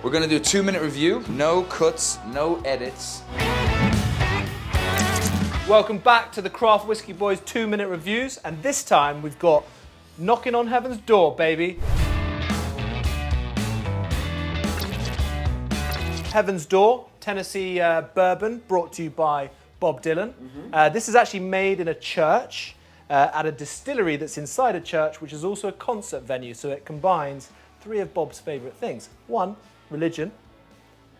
We're gonna do a 2-minute review. No cuts, no edits. Welcome back to the Craft Whiskey Boys 2-minute reviews, and this time we've got Knocking on Heaven's Door, baby. Heaven's Door, Tennessee Bourbon, brought to you by Bob Dylan. This is actually made in a church, at a distillery that's inside a church, which is also a concert venue, so it combines 3 of Bob's favourite things. 1, religion,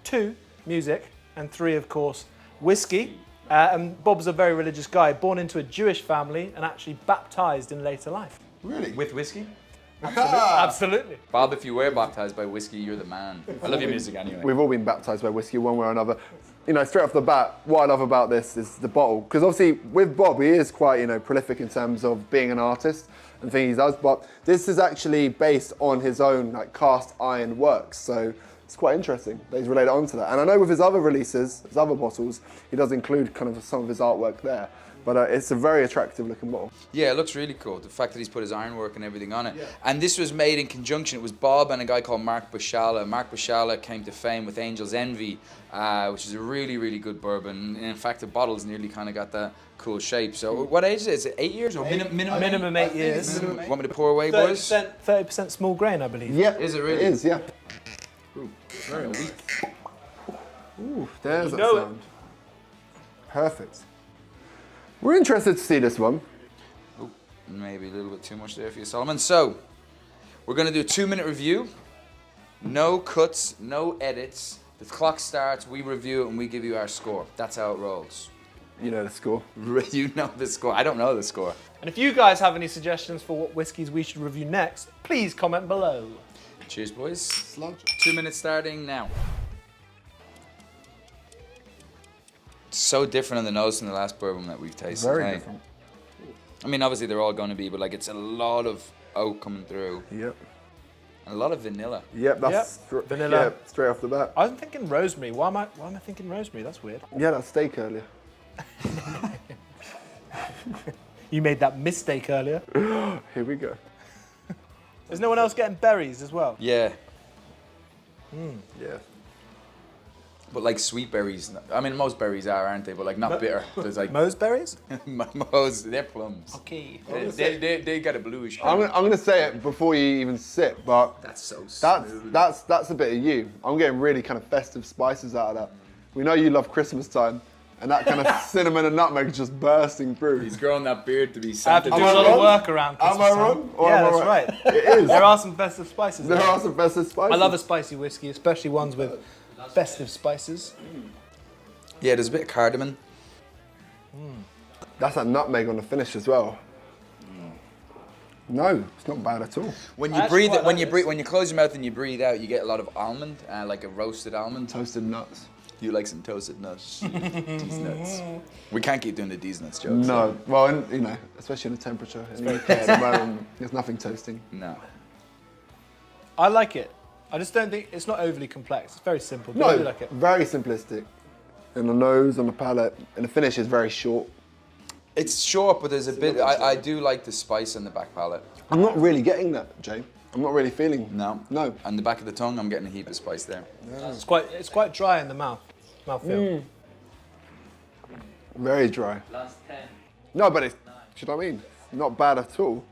2, music, and 3, of course, whiskey. And Bob's a very religious guy, born into a Jewish family and actually baptised in later life. Really? With whiskey? Absolutely. Bob, if you were baptized by whiskey, you're the man. I love your music anyway. We've all been baptised by whiskey one way or another. You know, straight off the bat, what I love about this is the bottle. Because obviously, with Bob, he is quite, you know, prolific in terms of being an artist and things he does. But this is actually based on his own, like, cast iron works. So it's quite interesting that he's related onto that. And I know with his other releases, his other bottles, he does include kind of some of his artwork there. But it's a very attractive looking bottle. Yeah, it looks really cool. The fact that he's put his ironwork and everything on it. Yeah. And this was made in conjunction. It was Bob and a guy called Marc Bushala. Marc Bushala came to fame with Angel's Envy, which is a really, really good bourbon. And in fact, the bottle's nearly kind of got that cool shape. So what age is it? Is it 8 years or minimum? Minimum 8 years. Want me to pour away, boys? 30% small grain, I believe. Yeah. Is it really? It is, yeah. Ooh, very weak. Ooh, there's that know it. sound. Perfect. We're interested to see this one. Ooh, maybe a little bit too much there for you, Solomon. So, we're going to do a 2-minute review. No cuts, no edits. The clock starts, we review it, and we give you our score. That's how it rolls. You know the score. You know the score. I don't know the score. And if you guys have any suggestions for what whiskies we should review next, please comment below. Cheers, boys. Sludge. 2 minutes starting now. So different on the nose from the last bourbon that we've tasted. Very hey? different. I mean, obviously they're all going to be, but like it's a lot of oak coming through. Yep. And a lot of vanilla. Yep, that's Vanilla. Yeah, straight off the bat. I'm thinking rosemary. Why am I thinking rosemary? That's weird. Yeah, that steak earlier. You made that mistake earlier. Here we go. Is no one else getting berries as well? Yeah. Yeah. But like sweet berries. I mean, most berries are, aren't they? But like not bitter. There's like Moe's berries? most. They're plums. Okay. They got a bluish. I'm gonna say it before you even sip, but That's so smooth. that's a bit of you. I'm getting really kind of festive spices out of that. We know you love Christmas time, and that kind of cinnamon and nutmeg is just bursting through. He's growing that beard to be I have to Santa. do a lot of work around Christmas Am I time. wrong? Or Yeah, am I that's right. It is. There are some festive spices. There are some festive spices. I love a spicy whiskey, especially ones with festive spices. Yeah, there's a bit of cardamom. That's that nutmeg on the finish as well. No, it's not bad at all. When I you actually breathe, quite like this. when you close your mouth and you breathe out, you get a lot of almond, like a roasted almond. Toasted nuts. You like some toasted nuts? These nuts. We can't keep doing the these nuts jokes. No, well, you know, especially in the temperature in the UK at the moment, there's nothing toasting. No. I like it. I just don't think it's not overly complex. It's very simple. But I No, do like it. very simplistic. In the nose, on the palate, and the finish is very short. It's short, but there's a bit. I do like the spice on the back palate. I'm not really getting that, Jay. I'm not really feeling. No. No. On the back of the tongue, I'm getting a heap of spice there. It's quite dry in the mouthfeel. Very dry. Last 10. No, but it's, do you know what I mean? Not bad at all.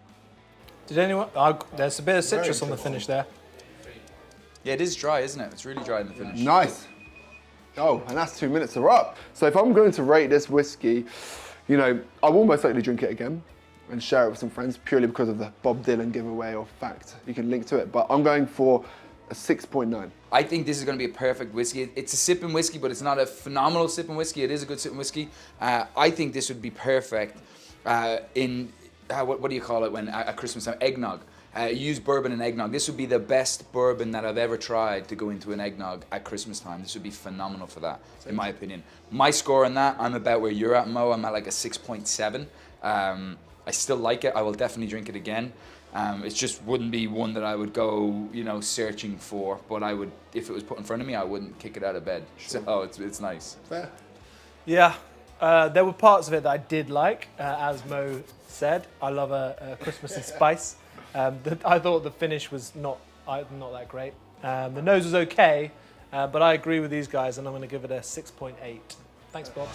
Did anyone? There's a bit of citrus on the finish there. Yeah, it is dry, isn't it? It's really dry in the finish. Nice. Oh, and that's 2 minutes are up. So if I'm going to rate this whiskey, you know, I will most likely drink it again and share it with some friends purely because of the Bob Dylan giveaway or fact. You can link to it, but I'm going for a 6.9. I think this is going to be a perfect whiskey. It's a sipping whiskey, but it's not a phenomenal sipping whiskey. It is a good sipping whiskey. I think this would be perfect in, what do you call it when at Christmas time? Eggnog. Use bourbon and eggnog. This would be the best bourbon that I've ever tried to go into an eggnog at Christmas time. This would be phenomenal for that, in my opinion. My score on that, I'm about where you're at, Mo. I'm at like a 6.7. I still like it. I will definitely drink it again. It just wouldn't be one that I would go, you know, searching for. But I would, if it was put in front of me, I wouldn't kick it out of bed. Sure. So it's nice. Fair. Yeah, there were parts of it that I did like, as Mo said. I love a Christmassy spice. I thought the finish was not that great. The nose was okay, But I agree with these guys, and I'm going to give it a 6.8. Thanks, Bob.